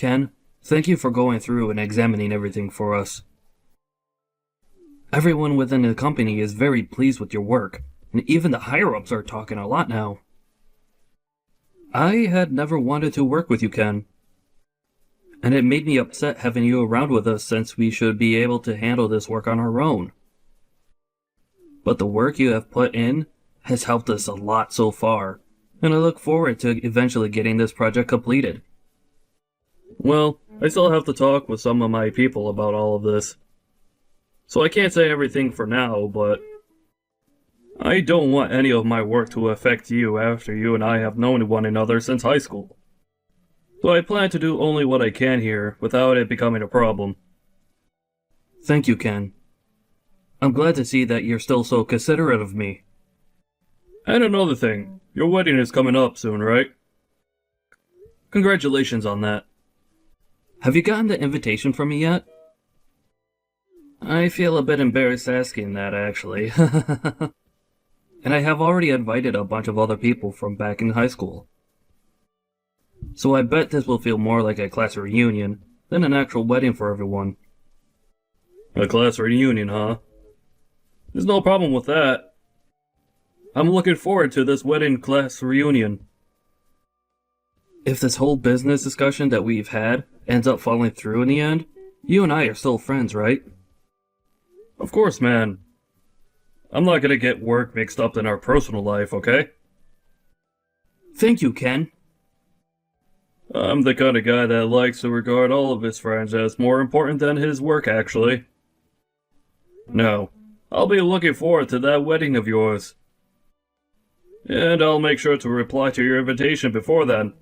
Ken, thank you for going through and examining everything for us. Everyone within the company is very pleased with your work, and even the higher-ups are talking a lot now. I had never wanted to work with you, Ken, and it made me upset having you around with us since we should be able to handle this work on our own. But the work you have put in has helped us a lot so far, and I look forward to eventually getting this project completed. Well, I still have to talk with some of my people about all of this. So I can't say everything for now, but I don't want any of my work to affect you after you and I have known one another since high school. So I plan to do only what I can here without it becoming a problem. Thank you, Ken. I'm glad to see that you're still so considerate of me. And another thing, your wedding is coming up soon, right? Congratulations on that. Have you gotten the invitation from me yet? I feel a bit embarrassed asking that, actually. And I have already invited a bunch of other people from back in high school. So I bet this will feel more like a class reunion than an actual wedding for everyone. A class reunion, huh? There's no problem with that. I'm looking forward to this wedding class reunion. If this whole business discussion that we've had ends up falling through in the end, you and I are still friends, right? Of course, man. I'm not gonna get work mixed up in our personal life, okay? Thank you, Ken. I'm the kind of guy that likes to regard all of his friends as more important than his work, actually. No, I'll be looking forward to that wedding of yours. And I'll make sure to reply to your invitation before then.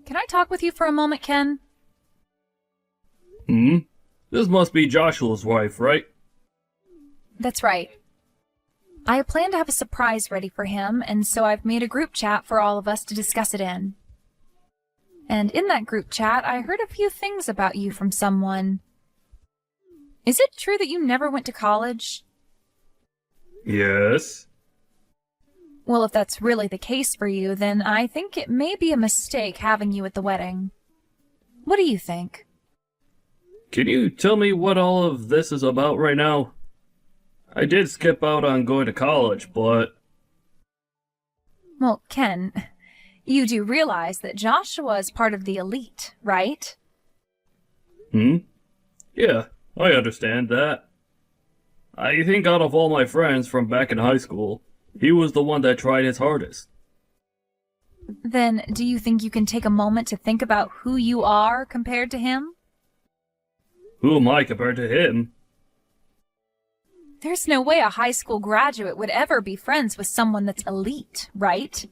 Can I talk with you for a moment, Ken? This must be Joshua's wife, right? That's right. I plan to have a surprise ready for him, and so I've made a group chat for all of us to discuss it in. And in that group chat, I heard a few things about you from someone. Is it true that you never went to college? Yes. Well, if that's really the case for you, then I think it may be a mistake having you at the wedding. What do you think? Can you tell me what all of this is about right now? I did skip out on going to college, but... Well, Ken, you do realize that Joshua is part of the elite, right? Yeah, I understand that. I think out of all my friends from back in high school, he was the one that tried his hardest. Then, do you think you can take a moment to think about who you are compared to him? Who am I compared to him? There's no way a high school graduate would ever be friends with someone that's elite, right?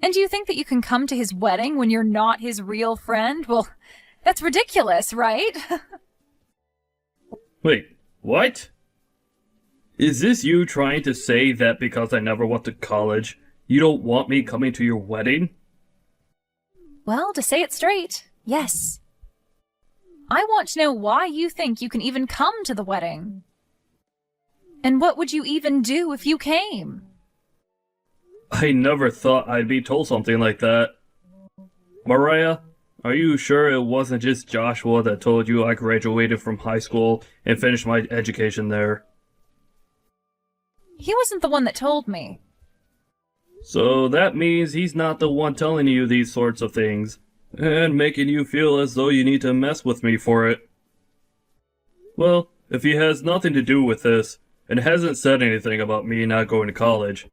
And do you think that you can come to his wedding when you're not his real friend? Well, that's ridiculous, right? Wait, what? Is this you trying to say that because I never went to college, you don't want me coming to your wedding? Well, to say it straight, yes. I want to know why you think you can even come to the wedding. And what would you even do if you came? I never thought I'd be told something like that. Mariah, are you sure it wasn't just Joshua that told you I graduated from high school and finished my education there? He wasn't the one that told me. So that means he's not the one telling you these sorts of things, and making you feel as though you need to mess with me for it. Well, if he has nothing to do with this, and hasn't said anything about me not going to college,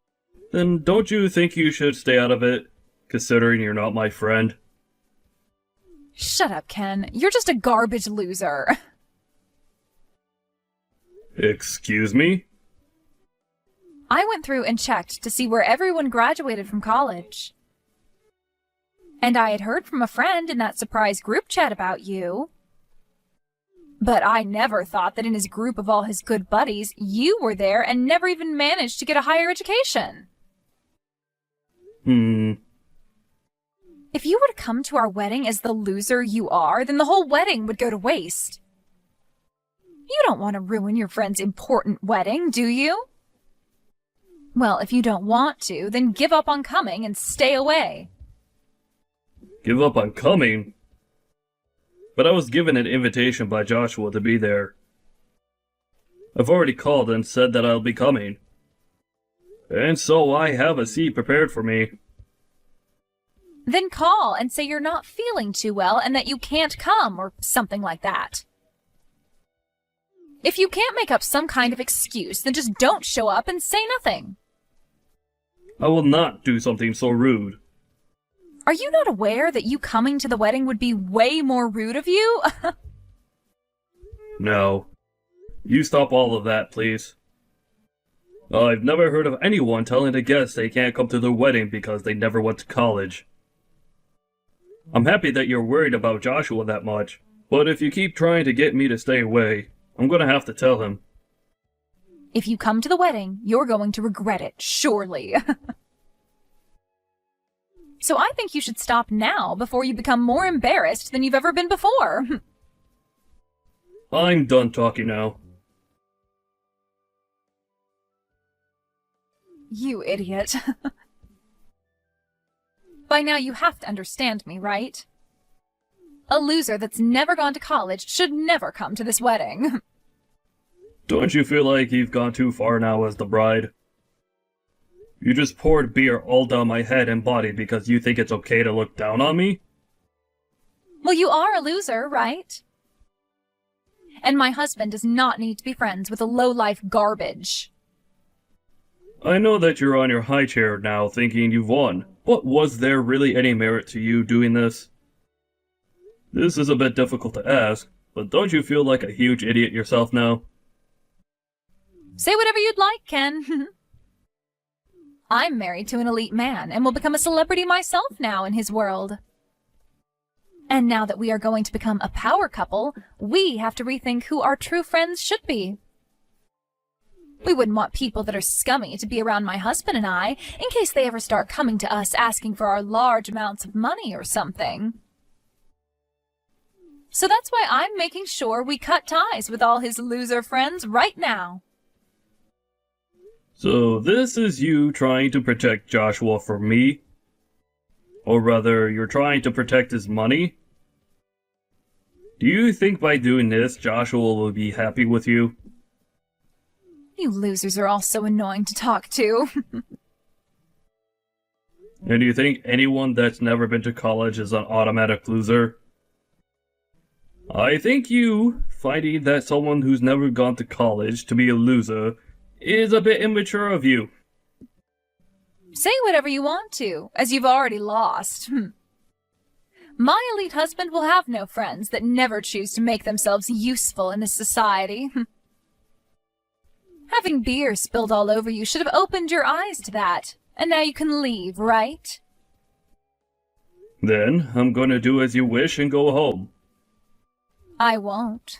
then don't you think you should stay out of it, considering you're not my friend? Shut up, Ken. You're just a garbage loser. Excuse me? I went through and checked to see where everyone graduated from college. And I had heard from a friend in that surprise group chat about you. But I never thought that in his group of all his good buddies, you were there and never even managed to get a higher education. If you were to come to our wedding as the loser you are, then the whole wedding would go to waste. You don't want to ruin your friend's important wedding, do you? Well, if you don't want to, then give up on coming and stay away. Give up on coming? But I was given an invitation by Joshua to be there. I've already called and said that I'll be coming. And so I have a seat prepared for me. Then call and say you're not feeling too well and that you can't come, or something like that. If you can't make up some kind of excuse, then just don't show up and say nothing. I will not do something so rude. Are you not aware that you coming to the wedding would be way more rude of you? No. You stop all of that, please. I've never heard of anyone telling a guest they can't come to their wedding because they never went to college. I'm happy that you're worried about Joshua that much, but if you keep trying to get me to stay away, I'm gonna have to tell him. If you come to the wedding, you're going to regret it, surely. So I think you should stop now before you become more embarrassed than you've ever been before. I'm done talking now. You idiot. By now you have to understand me, right? A loser that's never gone to college should never come to this wedding. Don't you feel like you've gone too far now as the bride? You just poured beer all down my head and body because you think it's okay to look down on me? Well, you are a loser, right? And my husband does not need to be friends with a low-life garbage. I know that you're on your high chair now thinking you've won, but was there really any merit to you doing this? This is a bit difficult to ask, but don't you feel like a huge idiot yourself now? Say whatever you'd like, Ken. I'm married to an elite man and will become a celebrity myself now in his world. And now that we are going to become a power couple, we have to rethink who our true friends should be. We wouldn't want people that are scummy to be around my husband and I, in case they ever start coming to us asking for our large amounts of money or something. So that's why I'm making sure we cut ties with all his loser friends right now. So this is you trying to protect Joshua from me? Or rather, you're trying to protect his money? Do you think by doing this, Joshua will be happy with you? You losers are all so annoying to talk to. And do you think anyone that's never been to college is an automatic loser? I think you, finding that someone who's never gone to college to be a loser, is a bit immature of you. Say whatever you want to, as you've already lost. My elite husband will have no friends that never choose to make themselves useful in this society. Having beer spilled all over you should have opened your eyes to that, and now you can leave, right? Then, I'm gonna do as you wish and go home. I won't.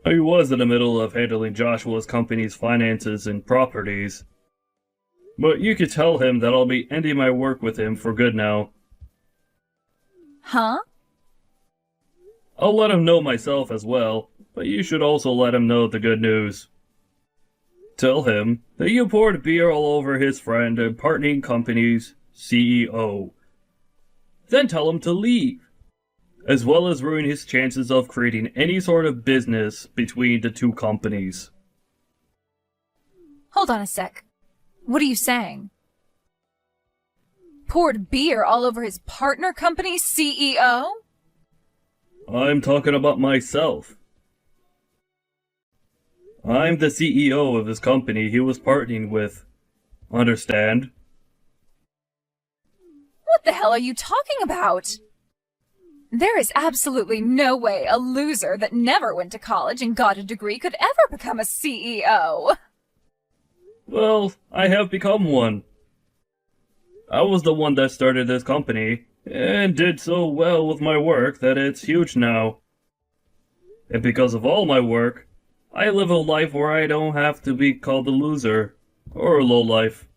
I was in the middle of handling Joshua's company's finances and properties. But you could tell him that I'll be ending my work with him for good now. Huh? I'll let him know myself as well, but you should also let him know the good news. Tell him that you poured beer all over his friend and partnering company's CEO. Then tell him to leave, as well as ruin his chances of creating any sort of business between the two companies. Hold on a sec. What are you saying? Poured beer all over his partner company's CEO? I'm talking about myself. I'm the CEO of this company he was partnering with. Understand? What the hell are you talking about? There is absolutely no way a loser that never went to college and got a degree could ever become a CEO. Well, I have become one. I was the one that started this company, and did so well with my work that it's huge now. And because of all my work, I live a life where I don't have to be called a loser, or a lowlife.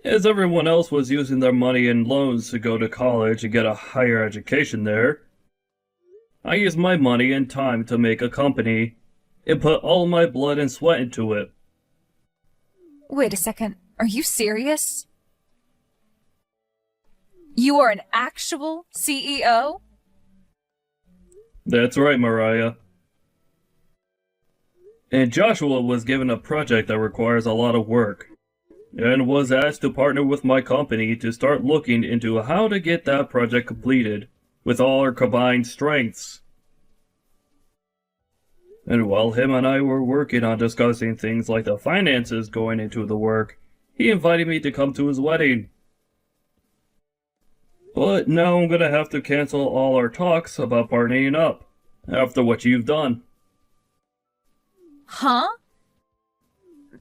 As everyone else was using their money and loans to go to college and get a higher education there, I used my money and time to make a company, and put all my blood and sweat into it. Wait a second, are you serious? You are an actual CEO? That's right, Mariah. And Joshua was given a project that requires a lot of work, and was asked to partner with my company to start looking into how to get that project completed with all our combined strengths. And while him and I were working on discussing things like the finances going into the work, he invited me to come to his wedding. But now I'm gonna have to cancel all our talks about partnering up, after what you've done. Huh?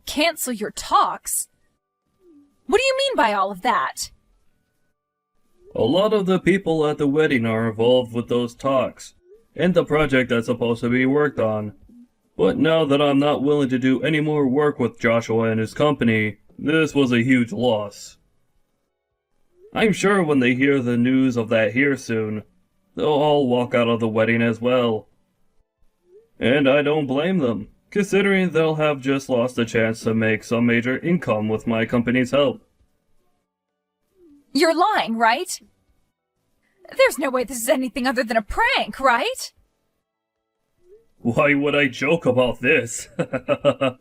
Cancel your talks? What do you mean by all of that? A lot of the people at the wedding are involved with those talks, and the project that's supposed to be worked on. But now that I'm not willing to do any more work with Joshua and his company, this was a huge loss. I'm sure when they hear the news of that here soon, they'll all walk out of the wedding as well. And I don't blame them, considering they'll have just lost a chance to make some major income with my company's help. You're lying, right? There's no way this is anything other than a prank, right? Why would I joke about this? I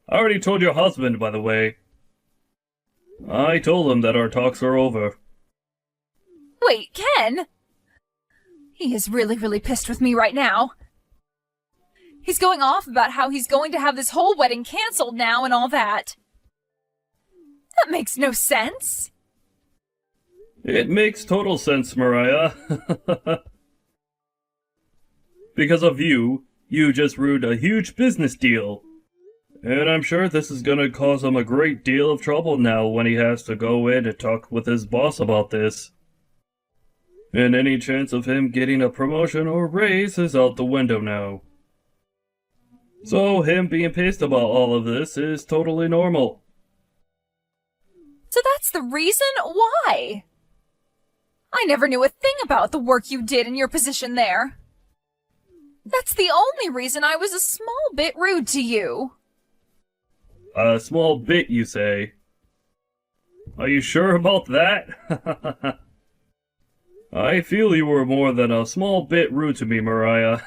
already told your husband, by the way. I told him that our talks are over. Wait, Ken? He is really pissed with me right now. He's going off about how he's going to have this whole wedding canceled now and all that. That makes no sense. It makes total sense, Mariah. Because of you, you just ruined a huge business deal. And I'm sure this is gonna cause him a great deal of trouble now when he has to go in and talk with his boss about this. And any chance of him getting a promotion or raise is out the window now. So him being pissed about all of this is totally normal. So that's the reason? Why? I never knew a thing about the work you did in your position there. That's the only reason I was a small bit rude to you. A small bit, you say? Are you sure about that? I feel you were more than a small bit rude to me, Mariah.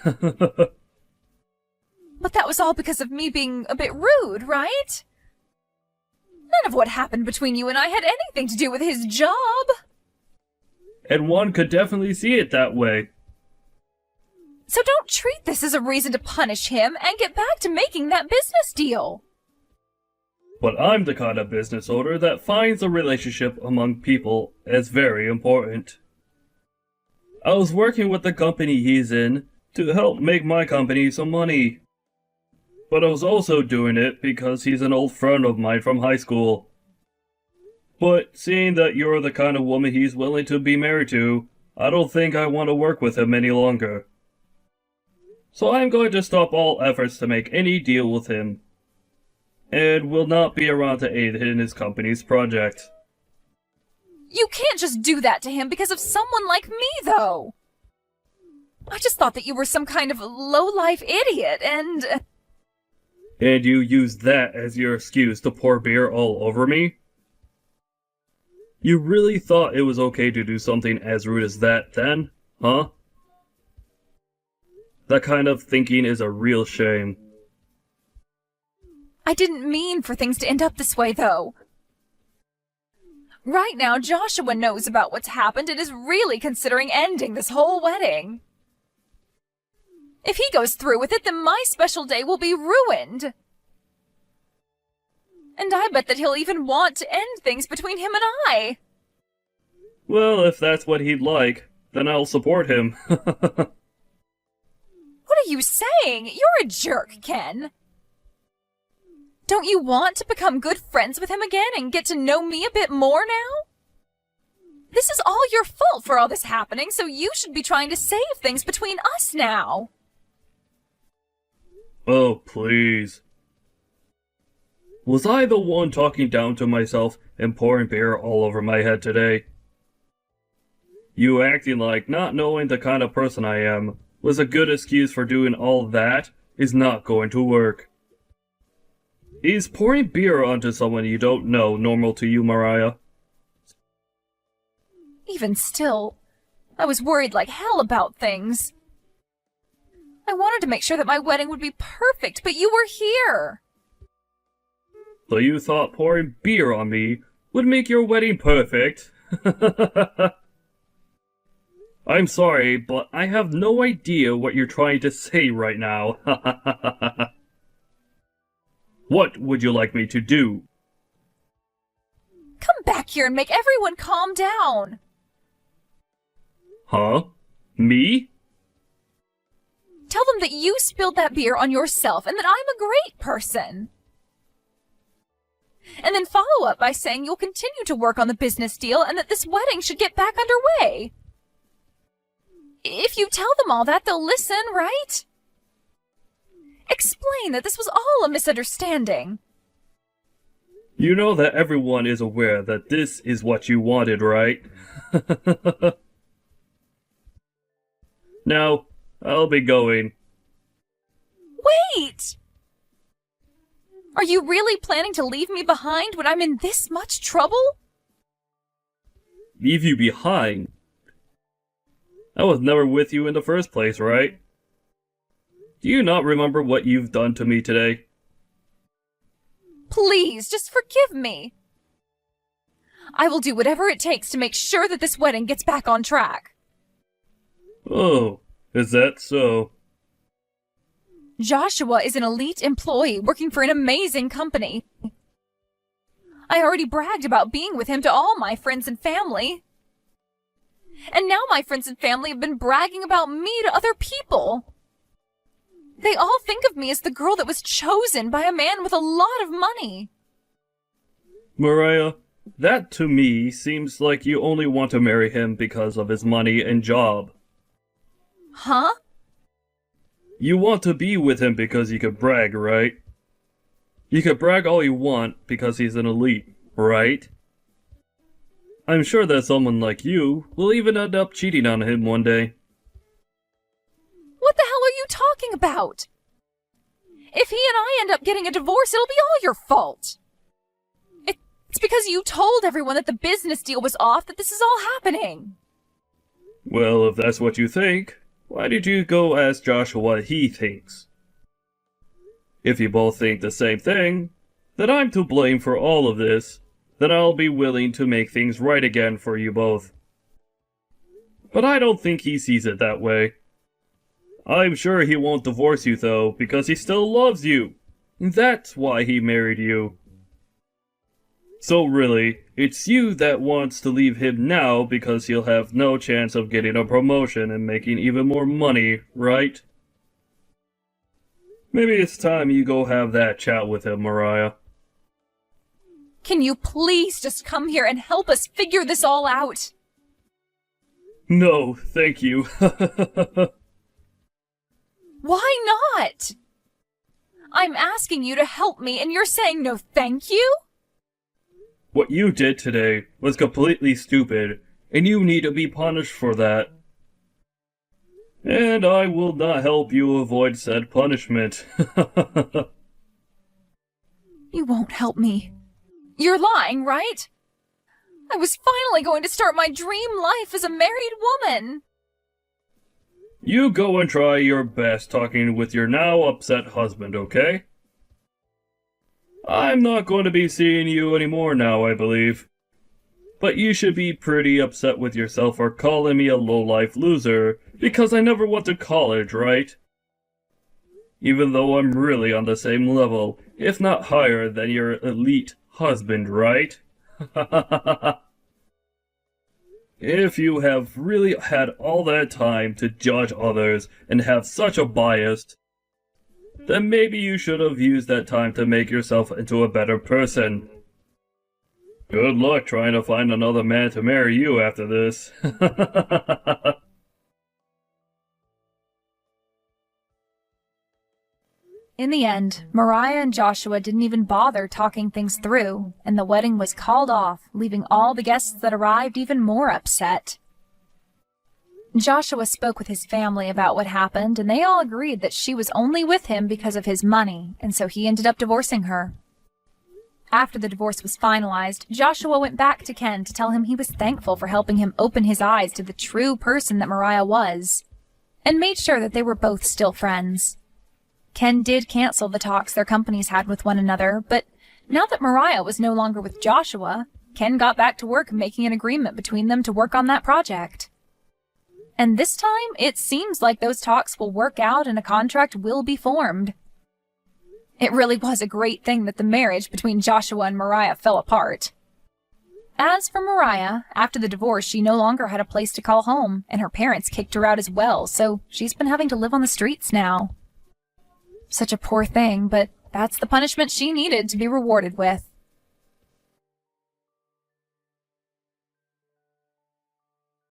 But that was all because of me being a bit rude, right? None of what happened between you and I had anything to do with his job. And one could definitely see it that way. So don't treat this as a reason to punish him and get back to making that business deal. But I'm the kind of business owner that finds a relationship among people as very important. I was working with the company he's in to help make my company some money. But I was also doing it because he's an old friend of mine from high school. But seeing that you're the kind of woman he's willing to be married to, I don't think I want to work with him any longer. So I'm going to stop all efforts to make any deal with him, and will not be around to aid in his company's project. You can't just do that to him because of someone like me, though. I just thought that you were some kind of low-life idiot, and... And you used that as your excuse to pour beer all over me? You really thought it was okay to do something as rude as that then, huh? That kind of thinking is a real shame. I didn't mean for things to end up this way, though. Right now, Joshua knows about what's happened and is really considering ending this whole wedding. If he goes through with it, then my special day will be ruined. And I bet that he'll even want to end things between him and I. Well, if that's what he'd like, then I'll support him. What are you saying? You're a jerk, Ken. Don't you want to become good friends with him again and get to know me a bit more now? This is all your fault for all this happening, so you should be trying to save things between us now. Oh, please. Was I the one talking down to myself and pouring beer all over my head today? You acting like not knowing the kind of person I am was a good excuse for doing all that is not going to work. Is pouring beer onto someone you don't know normal to you, Mariah? Even still, I was worried like hell about things. I wanted to make sure that my wedding would be perfect, but you were here. So you thought pouring beer on me would make your wedding perfect? I'm sorry, but I have no idea what you're trying to say right now. What would you like me to do? Come back here and make everyone calm down. Huh? Me? Tell them that you spilled that beer on yourself and that I'm a great person. And then follow up by saying you'll continue to work on the business deal and that this wedding should get back underway. If you tell them all that, they'll listen, right? Explain that this was all a misunderstanding. You know that everyone is aware that this is what you wanted, right? Now, I'll be going. Wait! Are you really planning to leave me behind when I'm in this much trouble? Leave you behind? I was never with you in the first place, right? Do you not remember what you've done to me today? Please, just forgive me. I will do whatever it takes to make sure that this wedding gets back on track. Oh, is that so? Joshua is an elite employee working for an amazing company. I already bragged about being with him to all my friends and family. And now my friends and family have been bragging about me to other people. They all think of me as the girl that was chosen by a man with a lot of money. Mariah, that to me seems like you only want to marry him because of his money and job. Huh? You want to be with him because you could brag, right? You could brag all you want because he's an elite, right? I'm sure that someone like you will even end up cheating on him one day. What the hell are you talking about? If he and I end up getting a divorce, it'll be all your fault. It's because you told everyone that the business deal was off that this is all happening. Well, if that's what you think, why did you go ask Joshua what he thinks? If you both think the same thing, that I'm to blame for all of this, then I'll be willing to make things right again for you both. But I don't think he sees it that way. I'm sure he won't divorce you though, because he still loves you. That's why he married you. So really, it's you that wants to leave him now because he'll have no chance of getting a promotion and making even more money, right? Maybe it's time you go have that chat with him, Mariah. Can you please just come here and help us figure this all out? No, thank you. Why not? I'm asking you to help me and you're saying no thank you? What you did today was completely stupid, and you need to be punished for that. And I will not help you avoid said punishment. You won't help me. You're lying, right? I was finally going to start my dream life as a married woman. You go and try your best talking with your now upset husband, okay? I'm not going to be seeing you anymore now, I believe. But you should be pretty upset with yourself for calling me a low-life loser, because I never went to college, right? Even though I'm really on the same level, if not higher than your elite husband, right? If you have really had all that time to judge others and have such a bias, then maybe you should have used that time to make yourself into a better person. Good luck trying to find another man to marry you after this. In the end, Mariah and Joshua didn't even bother talking things through, and the wedding was called off, leaving all the guests that arrived even more upset. Joshua spoke with his family about what happened, and they all agreed that she was only with him because of his money, and so he ended up divorcing her. After the divorce was finalized, Joshua went back to Ken to tell him he was thankful for helping him open his eyes to the true person that Mariah was, and made sure that they were both still friends. Ken did cancel the talks their companies had with one another, but now that Mariah was no longer with Joshua, Ken got back to work making an agreement between them to work on that project. And this time, it seems like those talks will work out and a contract will be formed. It really was a great thing that the marriage between Joshua and Mariah fell apart. As for Mariah, after the divorce, she no longer had a place to call home, and her parents kicked her out as well, so she's been having to live on the streets now. Such a poor thing, but that's the punishment she needed to be rewarded with.